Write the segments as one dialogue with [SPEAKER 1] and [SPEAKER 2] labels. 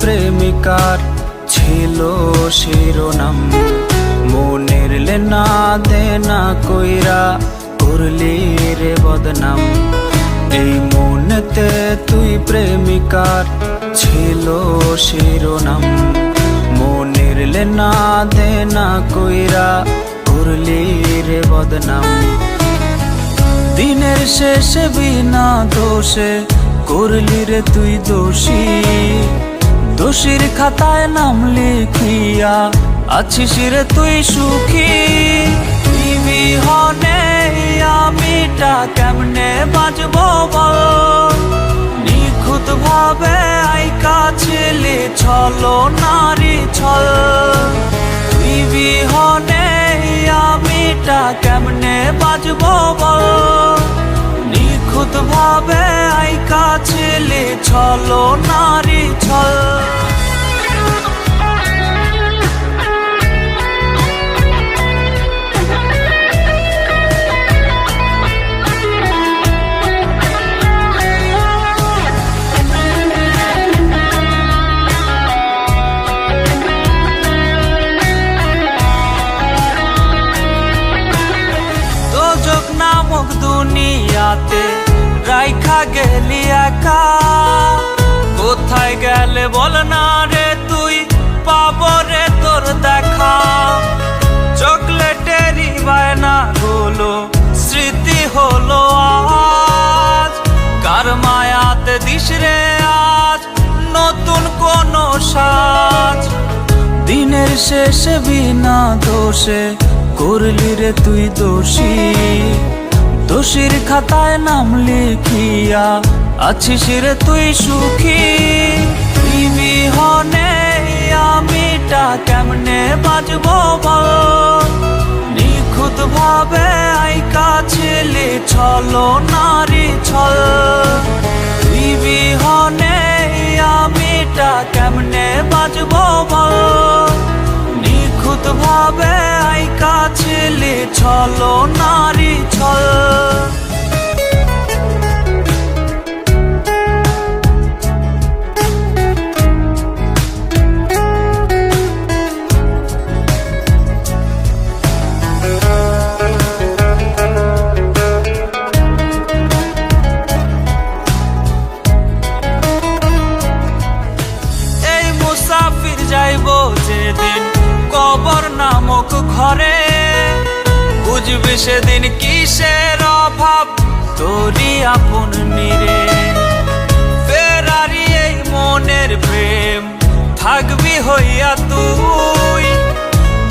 [SPEAKER 1] প্রেমিকার ছিল শিরোনাম। মনের লেনা দেনা কইরা করলি রে বদনাম। এই মনেতে তুই প্রেমিকার ছিল শিরোনাম। মনের লেনা দেনা কইরা করলি রে বদনাম। দিনের শেষে বিনা দোষে করলি রে তুই দোষী। দোষীর খাতায় নাম লিখিয়া আছিস রে তুই সুখী। বিহনে আমিটা কেমনে বাঁচবো বল। নিখুঁত ভাবে আইকা ছেলে ছলো নারী ছল। বিহনে আমিটা কেমনে বাঁচবো বল। নিখুঁত ভাবে আইকা ছেলে ছলো নারী ছল। নামক দুনিয়াতে রাইখা গেলি একা। কোথায় গেলে বল না রে তুই পাবো রে তোর দেখা। চকলেটেরই বায়না গুলো স্মৃতি হলো আজ। কার মায়াতে দিস রে আজ নতুন কোন সাজ। দিনের শেষে বিনা দোষে করলি রে তুই দোষী। দোষীর খাতায় নাম লিখিয়া আছিস রে তুই সুখী। বিহনে আমিটা কেমনে বাঁচবো বল। নিখুঁত ভাবে আইকা ছেলে ছলো নারী ছল। বিহনে আমিটা কেমনে বাঁচবো বল। নিখুঁত ভাবে আইকা ছেলে ছলো নারী ছল। এই মুসাফির যাইবো যেদিন কবর নামক ঘরে। বুঝবি সেদিন কিসের অভাব তোরই আপন নিরে। ফেরারি এই মনের প্রেম থাকবি হইয়া তুই।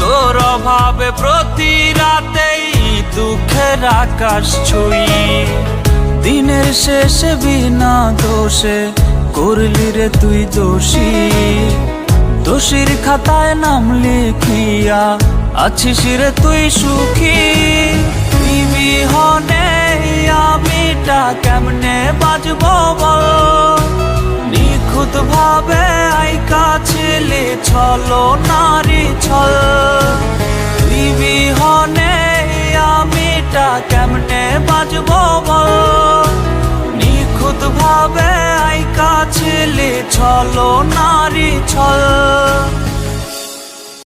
[SPEAKER 1] তোর অভাবে প্রতি রাতেই দুঃখের আকাশ ছুঁই। দিনের শেষে বিনা দোষে করলি রে তুই দোষী। দোষীর খাতায় নাম লিখিয়া আছিস রে তুই সুখী। বিহনে আমিটা কেমনে বাঁচবো বল। নিখুঁত ভাবে আইকা ছেলে ছলো নারী ছল। বিহনে আমিটা কেমনে বাঁচবো বল। নিখুঁত ভাবে আইকা ছেলে ছলো নারী ছল।